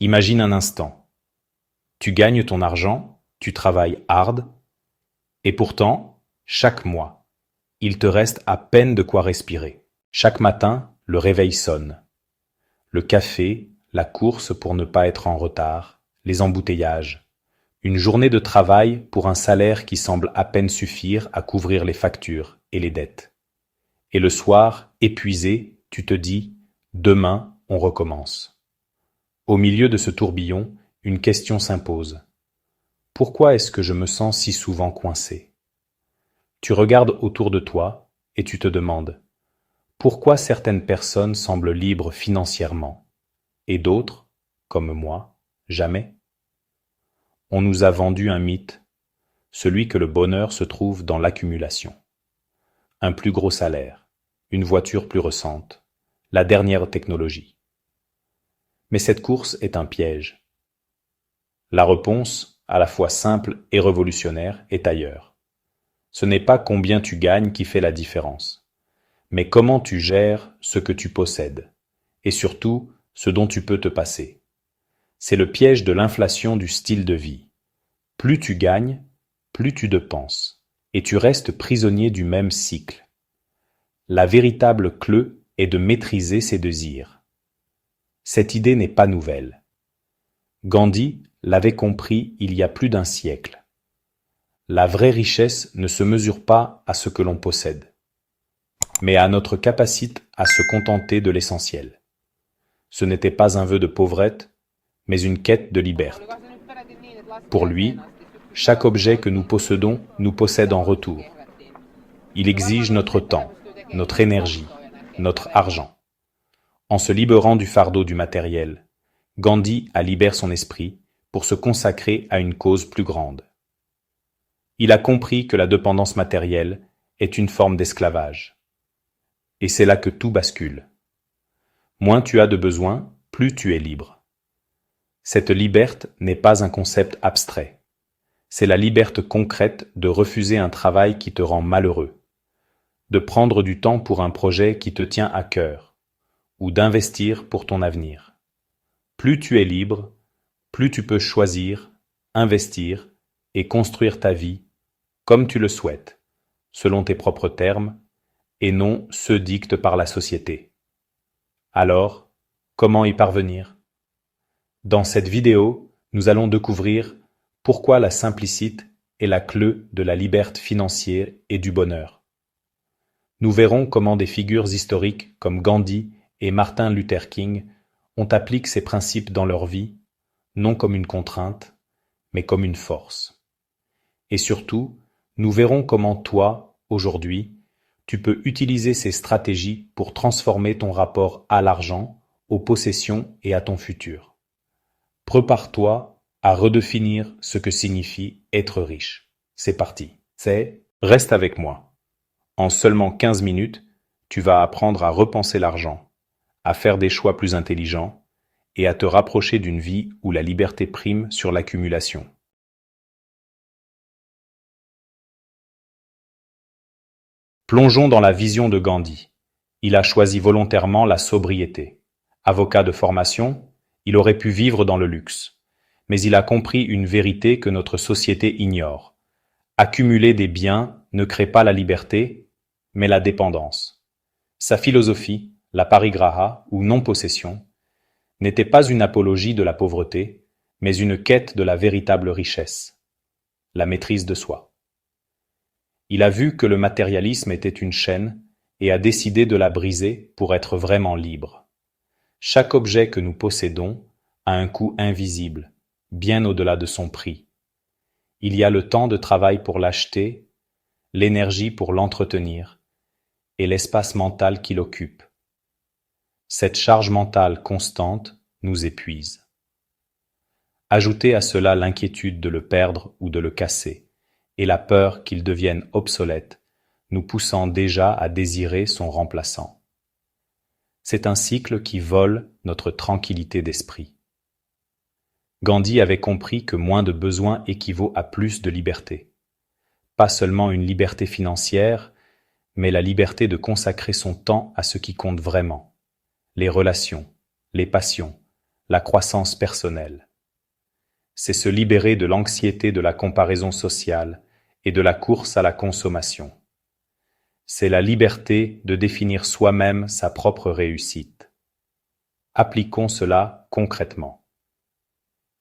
Imagine un instant. Tu gagnes ton argent, tu travailles hard, et pourtant, chaque mois, il te reste à peine de quoi respirer. Chaque matin, le réveil sonne. Le café, la course pour ne pas être en retard, les embouteillages. Une journée de travail pour un salaire qui semble à peine suffire à couvrir les factures et les dettes. Et le soir, épuisé, tu te dis « Demain, on recommence ». Au milieu de ce tourbillon, une question s'impose. Pourquoi est-ce que je me sens si souvent coincé? Tu regardes autour de toi et tu te demandes pourquoi certaines personnes semblent libres financièrement et d'autres, comme moi, jamais? On nous a vendu un mythe, celui que le bonheur se trouve dans l'accumulation. Un plus gros salaire, une voiture plus récente, la dernière technologie. Mais cette course est un piège. La réponse, à la fois simple et révolutionnaire, est ailleurs. Ce n'est pas combien tu gagnes qui fait la différence, mais comment tu gères ce que tu possèdes, et surtout ce dont tu peux te passer. C'est le piège de l'inflation du style de vie. Plus tu gagnes, plus tu dépenses, et tu restes prisonnier du même cycle. La véritable clé est de maîtriser ses désirs. Cette idée n'est pas nouvelle. Gandhi l'avait compris il y a plus d'un siècle. La vraie richesse ne se mesure pas à ce que l'on possède, mais à notre capacité à se contenter de l'essentiel. Ce n'était pas un vœu de pauvrette, mais une quête de liberté. Pour lui, chaque objet que nous possédons nous possède en retour. Il exige notre temps, notre énergie, notre argent. En se libérant du fardeau du matériel, Gandhi a libéré son esprit pour se consacrer à une cause plus grande. Il a compris que la dépendance matérielle est une forme d'esclavage. Et c'est là que tout bascule. Moins tu as de besoins, plus tu es libre. Cette liberté n'est pas un concept abstrait. C'est la liberté concrète de refuser un travail qui te rend malheureux, de prendre du temps pour un projet qui te tient à cœur, ou d'investir pour ton avenir. Plus tu es libre, plus tu peux choisir, investir et construire ta vie comme tu le souhaites, selon tes propres termes, et non ceux dictés par la société. Alors, comment y parvenir? Dans cette vidéo, nous allons découvrir pourquoi la simplicité est la clé de la liberté financière et du bonheur. Nous verrons comment des figures historiques comme Gandhi et Martin Luther King ont appliqué ces principes dans leur vie, non comme une contrainte, mais comme une force. Et surtout, nous verrons comment toi, aujourd'hui, tu peux utiliser ces stratégies pour transformer ton rapport à l'argent, aux possessions et à ton futur. Prépare-toi à redéfinir ce que signifie être riche. C'est parti. Reste avec moi. En seulement 15 minutes, tu vas apprendre à repenser l'argent, à faire des choix plus intelligents et à te rapprocher d'une vie où la liberté prime sur l'accumulation. Plongeons dans la vision de Gandhi. Il a choisi volontairement la sobriété. Avocat de formation, il aurait pu vivre dans le luxe. Mais il a compris une vérité que notre société ignore. Accumuler des biens ne crée pas la liberté, mais la dépendance. Sa philosophie, la parigraha ou non-possession, n'était pas une apologie de la pauvreté, mais une quête de la véritable richesse, la maîtrise de soi. Il a vu que le matérialisme était une chaîne et a décidé de la briser pour être vraiment libre. Chaque objet que nous possédons a un coût invisible, bien au-delà de son prix. Il y a le temps de travail pour l'acheter, l'énergie pour l'entretenir et l'espace mental qu'il occupe. Cette charge mentale constante nous épuise. Ajoutez à cela l'inquiétude de le perdre ou de le casser et la peur qu'il devienne obsolète, nous poussant déjà à désirer son remplaçant. C'est un cycle qui vole notre tranquillité d'esprit. Gandhi avait compris que moins de besoins équivaut à plus de liberté. Pas seulement une liberté financière, mais la liberté de consacrer son temps à ce qui compte vraiment. Les relations, les passions, la croissance personnelle. C'est se libérer de l'anxiété de la comparaison sociale et de la course à la consommation. C'est la liberté de définir soi-même sa propre réussite. Appliquons cela concrètement.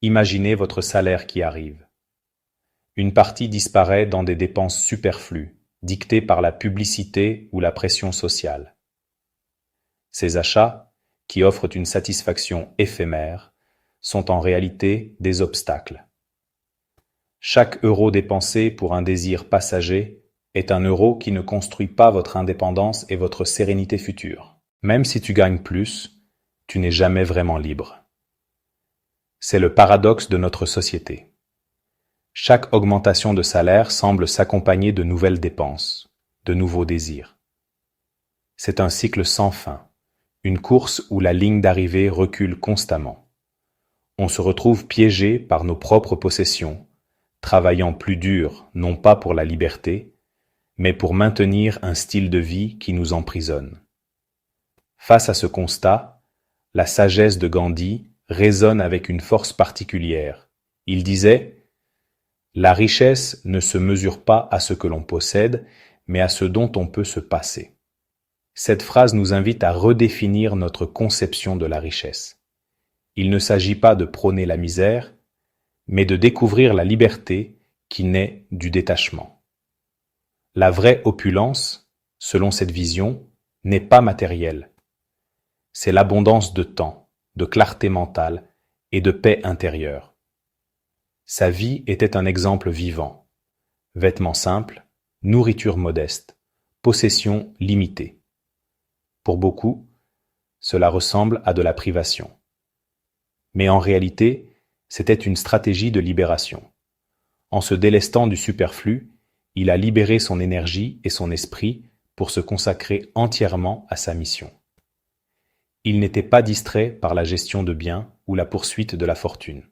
Imaginez votre salaire qui arrive. Une partie disparaît dans des dépenses superflues, dictées par la publicité ou la pression sociale. Ces achats, qui offrent une satisfaction éphémère, sont en réalité des obstacles. Chaque euro dépensé pour un désir passager est un euro qui ne construit pas votre indépendance et votre sérénité future. Même si tu gagnes plus, tu n'es jamais vraiment libre. C'est le paradoxe de notre société. Chaque augmentation de salaire semble s'accompagner de nouvelles dépenses, de nouveaux désirs. C'est un cycle sans fin, une course où la ligne d'arrivée recule constamment. On se retrouve piégé par nos propres possessions, travaillant plus dur, non pas pour la liberté, mais pour maintenir un style de vie qui nous emprisonne. Face à ce constat, la sagesse de Gandhi résonne avec une force particulière. Il disait « La richesse ne se mesure pas à ce que l'on possède, mais à ce dont on peut se passer. » Cette phrase nous invite à redéfinir notre conception de la richesse. Il ne s'agit pas de prôner la misère, mais de découvrir la liberté qui naît du détachement. La vraie opulence, selon cette vision, n'est pas matérielle. C'est l'abondance de temps, de clarté mentale et de paix intérieure. Sa vie était un exemple vivant. Vêtements simples, nourriture modeste, possessions limitées. Pour beaucoup, cela ressemble à de la privation. Mais en réalité, c'était une stratégie de libération. En se délestant du superflu, il a libéré son énergie et son esprit pour se consacrer entièrement à sa mission. Il n'était pas distrait par la gestion de biens ou la poursuite de la fortune.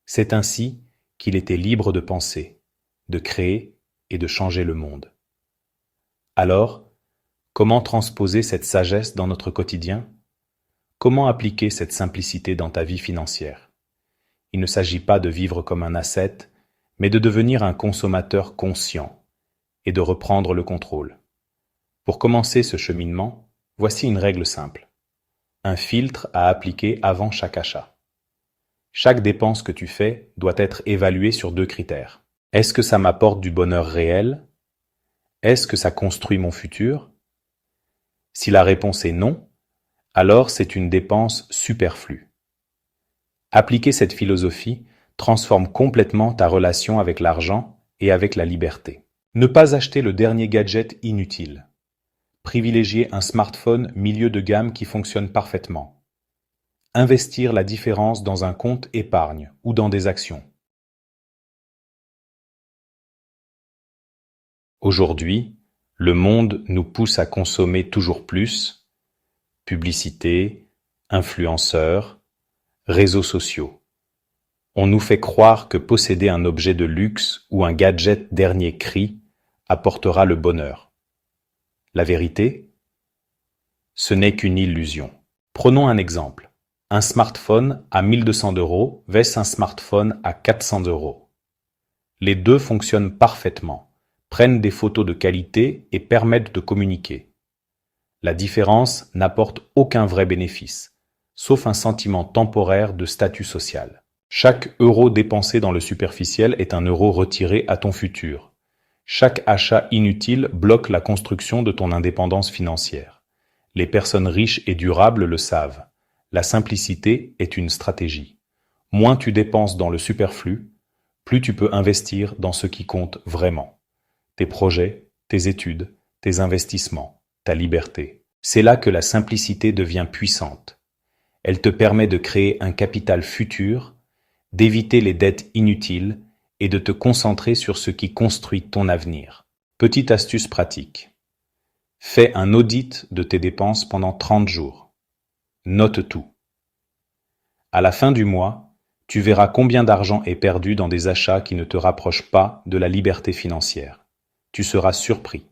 C'est ainsi qu'il était libre de penser, de créer et de changer le monde. Alors, comment transposer cette sagesse dans notre quotidien ? Comment appliquer cette simplicité dans ta vie financière ? Il ne s'agit pas de vivre comme un ascète, mais de devenir un consommateur conscient et de reprendre le contrôle. Pour commencer ce cheminement, voici une règle simple. Un filtre à appliquer avant chaque achat. Chaque dépense que tu fais doit être évaluée sur 2 critères. Est-ce que ça m'apporte du bonheur réel ? Est-ce que ça construit mon futur ? Si la réponse est non, alors c'est une dépense superflue. Appliquer cette philosophie transforme complètement ta relation avec l'argent et avec la liberté. Ne pas acheter le dernier gadget inutile. Privilégier un smartphone milieu de gamme qui fonctionne parfaitement. Investir la différence dans un compte épargne ou dans des actions. Aujourd'hui, le monde nous pousse à consommer toujours plus. Publicité, influenceurs, réseaux sociaux. On nous fait croire que posséder un objet de luxe ou un gadget dernier cri apportera le bonheur. La vérité ? Ce n'est qu'une illusion. Prenons un exemple. Un smartphone à 1200 € versus un smartphone à 400 €. Les deux fonctionnent parfaitement, prennent des photos de qualité et permettent de communiquer. La différence n'apporte aucun vrai bénéfice, sauf un sentiment temporaire de statut social. Chaque euro dépensé dans le superficiel est un euro retiré à ton futur. Chaque achat inutile bloque la construction de ton indépendance financière. Les personnes riches et durables le savent. La simplicité est une stratégie. Moins tu dépenses dans le superflu, plus tu peux investir dans ce qui compte vraiment. Tes projets, tes études, tes investissements, ta liberté. C'est là que la simplicité devient puissante. Elle te permet de créer un capital futur, d'éviter les dettes inutiles et de te concentrer sur ce qui construit ton avenir. Petite astuce pratique. Fais un audit de tes dépenses pendant 30 jours. Note tout. À la fin du mois, tu verras combien d'argent est perdu dans des achats qui ne te rapprochent pas de la liberté financière. Tu seras surpris.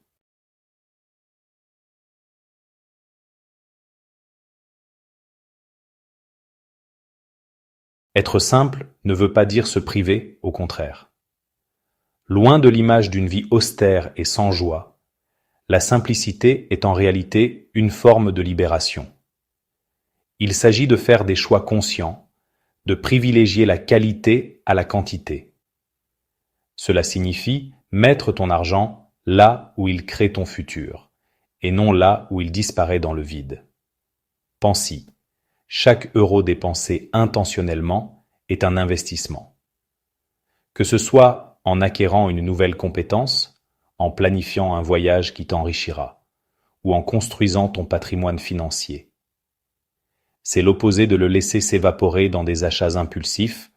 Être simple ne veut pas dire se priver, au contraire. Loin de l'image d'une vie austère et sans joie, la simplicité est en réalité une forme de libération. Il s'agit de faire des choix conscients, de privilégier la qualité à la quantité. Cela signifie mettre ton argent là où il crée ton futur, et non là où il disparaît dans le vide. Pense-y, chaque euro dépensé intentionnellement est un investissement. Que ce soit en acquérant une nouvelle compétence, en planifiant un voyage qui t'enrichira, ou en construisant ton patrimoine financier. C'est l'opposé de le laisser s'évaporer dans des achats impulsifs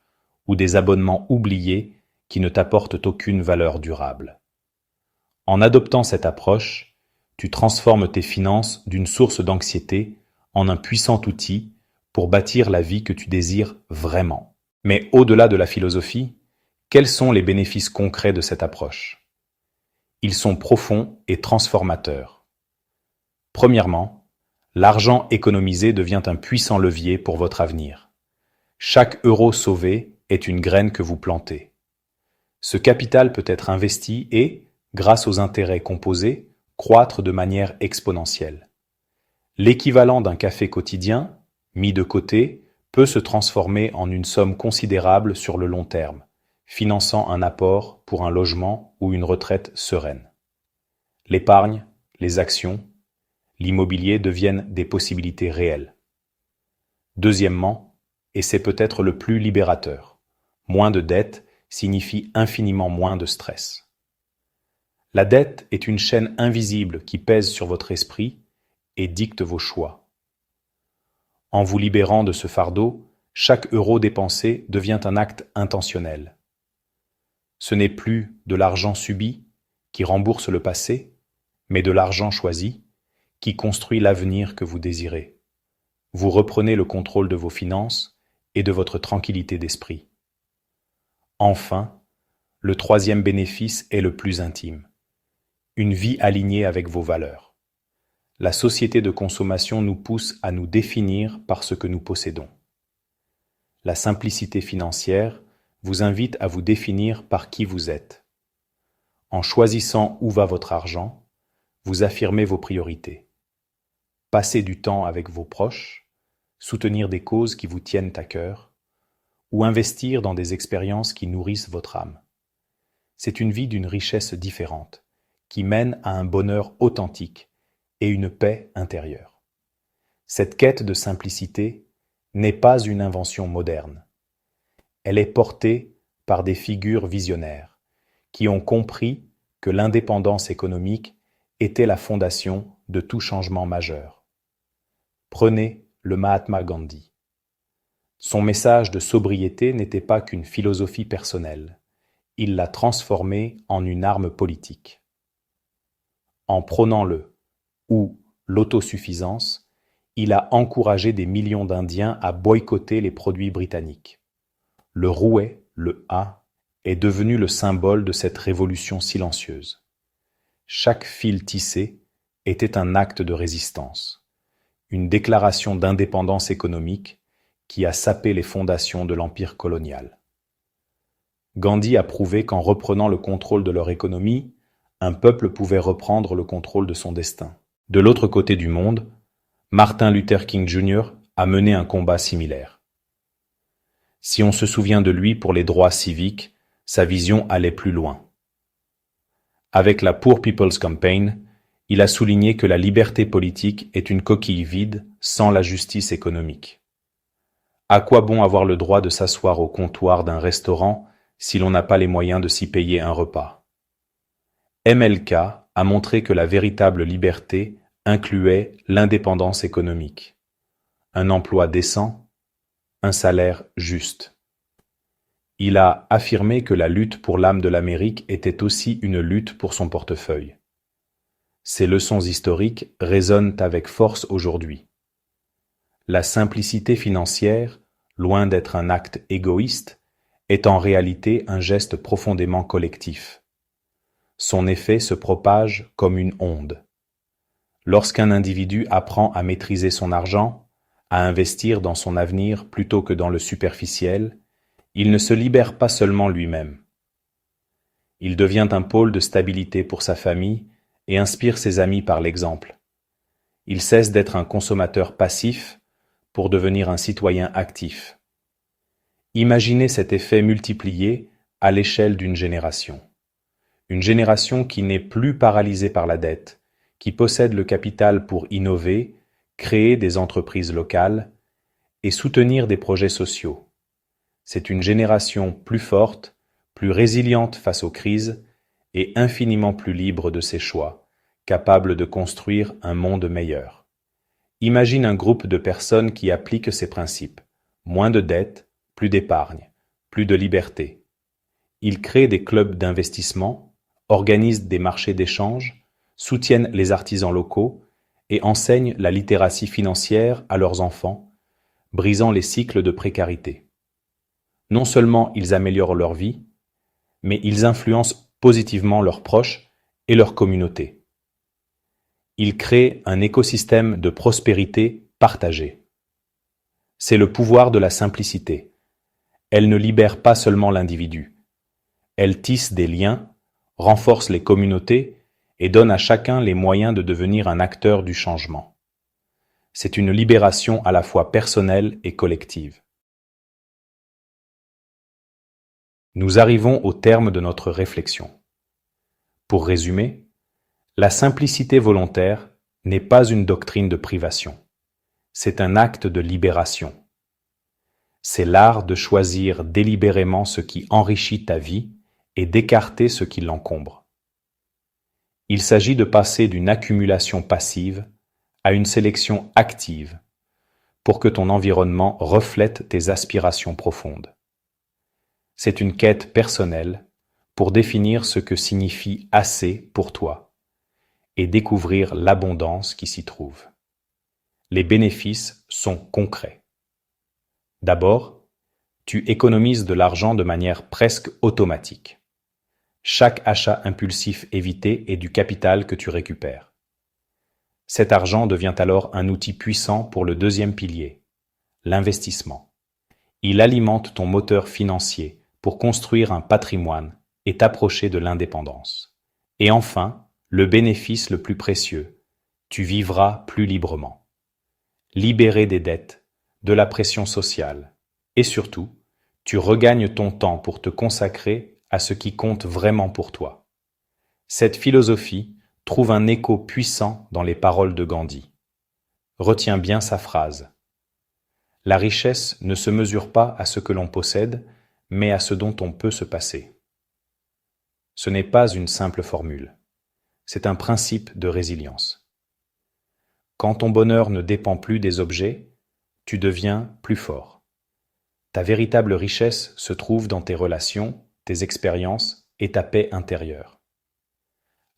ou des abonnements oubliés qui ne t'apportent aucune valeur durable. En adoptant cette approche, tu transformes tes finances d'une source d'anxiété en un puissant outil pour bâtir la vie que tu désires vraiment. Mais au-delà de la philosophie, quels sont les bénéfices concrets de cette approche? Ils sont profonds et transformateurs. Premièrement, l'argent économisé devient un puissant levier pour votre avenir. Chaque euro sauvé est une graine que vous plantez. Ce capital peut être investi et, grâce aux intérêts composés, croître de manière exponentielle. L'équivalent d'un café quotidien, mis de côté, peut se transformer en une somme considérable sur le long terme, finançant un apport pour un logement ou une retraite sereine. L'épargne, les actions, l'immobilier deviennent des possibilités réelles. Deuxièmement, et c'est peut-être le plus libérateur, moins de dettes signifie infiniment moins de stress. La dette est une chaîne invisible qui pèse sur votre esprit et dicte vos choix. En vous libérant de ce fardeau, chaque euro dépensé devient un acte intentionnel. Ce n'est plus de l'argent subi qui rembourse le passé, mais de l'argent choisi qui construit l'avenir que vous désirez. Vous reprenez le contrôle de vos finances et de votre tranquillité d'esprit. Enfin, le troisième bénéfice est le plus intime. Une vie alignée avec vos valeurs. La société de consommation nous pousse à nous définir par ce que nous possédons. La simplicité financière vous invite à vous définir par qui vous êtes. En choisissant où va votre argent, vous affirmez vos priorités. Passer du temps avec vos proches, soutenir des causes qui vous tiennent à cœur, ou investir dans des expériences qui nourrissent votre âme. C'est une vie d'une richesse différente, qui mène à un bonheur authentique et une paix intérieure. Cette quête de simplicité n'est pas une invention moderne. Elle est portée par des figures visionnaires qui ont compris que l'indépendance économique était la fondation de tout changement majeur. Prenez le Mahatma Gandhi. Son message de sobriété n'était pas qu'une philosophie personnelle. Il l'a transformé en une arme politique. En prônant l'autosuffisance, il a encouragé des millions d'Indiens à boycotter les produits britanniques. Le rouet, le A, est devenu le symbole de cette révolution silencieuse. Chaque fil tissé était un acte de résistance, une déclaration d'indépendance économique qui a sapé les fondations de l'empire colonial. Gandhi a prouvé qu'en reprenant le contrôle de leur économie, un peuple pouvait reprendre le contrôle de son destin. De l'autre côté du monde, Martin Luther King Jr. a mené un combat similaire. Si on se souvient de lui pour les droits civiques, sa vision allait plus loin. Avec la Poor People's Campaign, il a souligné que la liberté politique est une coquille vide sans la justice économique. À quoi bon avoir le droit de s'asseoir au comptoir d'un restaurant si l'on n'a pas les moyens de s'y payer un repas? MLK a montré que la véritable liberté incluait l'indépendance économique, un emploi décent, un salaire juste. Il a affirmé que la lutte pour l'âme de l'Amérique était aussi une lutte pour son portefeuille. Ces leçons historiques résonnent avec force aujourd'hui. La simplicité financière, loin d'être un acte égoïste, est en réalité un geste profondément collectif. Son effet se propage comme une onde. Lorsqu'un individu apprend à maîtriser son argent, à investir dans son avenir plutôt que dans le superficiel, il ne se libère pas seulement lui-même. Il devient un pôle de stabilité pour sa famille et inspire ses amis par l'exemple. Il cesse d'être un consommateur passif pour devenir un citoyen actif. Imaginez cet effet multiplié à l'échelle d'une génération. Une génération qui n'est plus paralysée par la dette, qui possède le capital pour innover, créer des entreprises locales et soutenir des projets sociaux. C'est une génération plus forte, plus résiliente face aux crises et infiniment plus libre de ses choix, capable de construire un monde meilleur. Imagine un groupe de personnes qui appliquent ces principes. Moins de dettes, plus d'épargne, plus de liberté. Ils créent des clubs d'investissement, organisent des marchés d'échange, soutiennent les artisans locaux et enseignent la littératie financière à leurs enfants, brisant les cycles de précarité. Non seulement ils améliorent leur vie, mais ils influencent positivement leurs proches et leur communauté. Ils créent un écosystème de prospérité partagée. C'est le pouvoir de la simplicité. Elle ne libère pas seulement l'individu. Elle tisse des liens, renforce les communautés et donne à chacun les moyens de devenir un acteur du changement. C'est une libération à la fois personnelle et collective. Nous arrivons au terme de notre réflexion. Pour résumer, la simplicité volontaire n'est pas une doctrine de privation. C'est un acte de libération. C'est l'art de choisir délibérément ce qui enrichit ta vie et d'écarter ce qui l'encombre. Il s'agit de passer d'une accumulation passive à une sélection active pour que ton environnement reflète tes aspirations profondes. C'est une quête personnelle pour définir ce que signifie assez pour toi et découvrir l'abondance qui s'y trouve. Les bénéfices sont concrets. D'abord, tu économises de l'argent de manière presque automatique. Chaque achat impulsif évité est du capital que tu récupères. Cet argent devient alors un outil puissant pour le deuxième pilier, l'investissement. Il alimente ton moteur financier pour construire un patrimoine et t'approcher de l'indépendance. Et enfin, le bénéfice le plus précieux, tu vivras plus librement. Libéré des dettes, de la pression sociale, et surtout, tu regagnes ton temps pour te consacrer à ce qui compte vraiment pour toi. Cette philosophie trouve un écho puissant dans les paroles de Gandhi. Retiens bien sa phrase. La richesse ne se mesure pas à ce que l'on possède, mais à ce dont on peut se passer. Ce n'est pas une simple formule, c'est un principe de résilience. Quand ton bonheur ne dépend plus des objets, tu deviens plus fort. Ta véritable richesse se trouve dans tes relations, tes expériences et ta paix intérieure.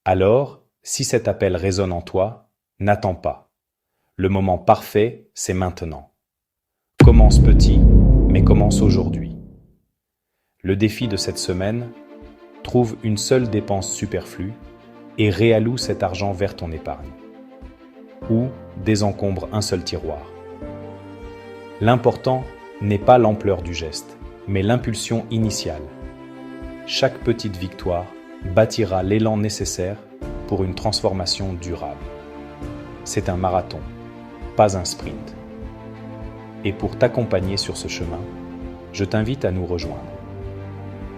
Alors, si cet appel résonne en toi, n'attends pas. Le moment parfait, c'est maintenant. Commence petit, mais commence aujourd'hui. Le défi de cette semaine, trouve une seule dépense superflue et réalloue cet argent vers ton épargne. Ou désencombre un seul tiroir. L'important n'est pas l'ampleur du geste, mais l'impulsion initiale. Chaque petite victoire bâtira l'élan nécessaire pour une transformation durable. C'est un marathon, pas un sprint. Et pour t'accompagner sur ce chemin, je t'invite à nous rejoindre.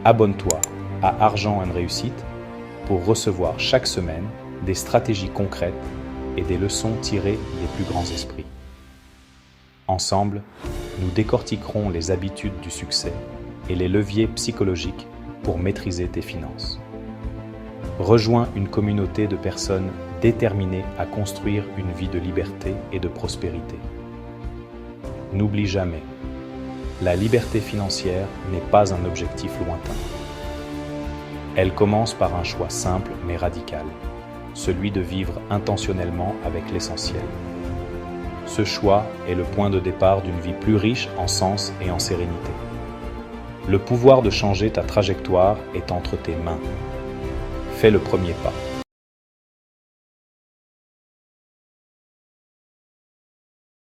Abonne-toi à Argent & Réussite pour recevoir chaque semaine des stratégies concrètes et des leçons tirées des plus grands esprits. Ensemble, nous décortiquerons les habitudes du succès et les leviers psychologiques pour maîtriser tes finances. Rejoins une communauté de personnes déterminées à construire une vie de liberté et de prospérité. N'oublie jamais, la liberté financière n'est pas un objectif lointain. Elle commence par un choix simple mais radical, celui de vivre intentionnellement avec l'essentiel. Ce choix est le point de départ d'une vie plus riche en sens et en sérénité. Le pouvoir de changer ta trajectoire est entre tes mains. Fais le premier pas.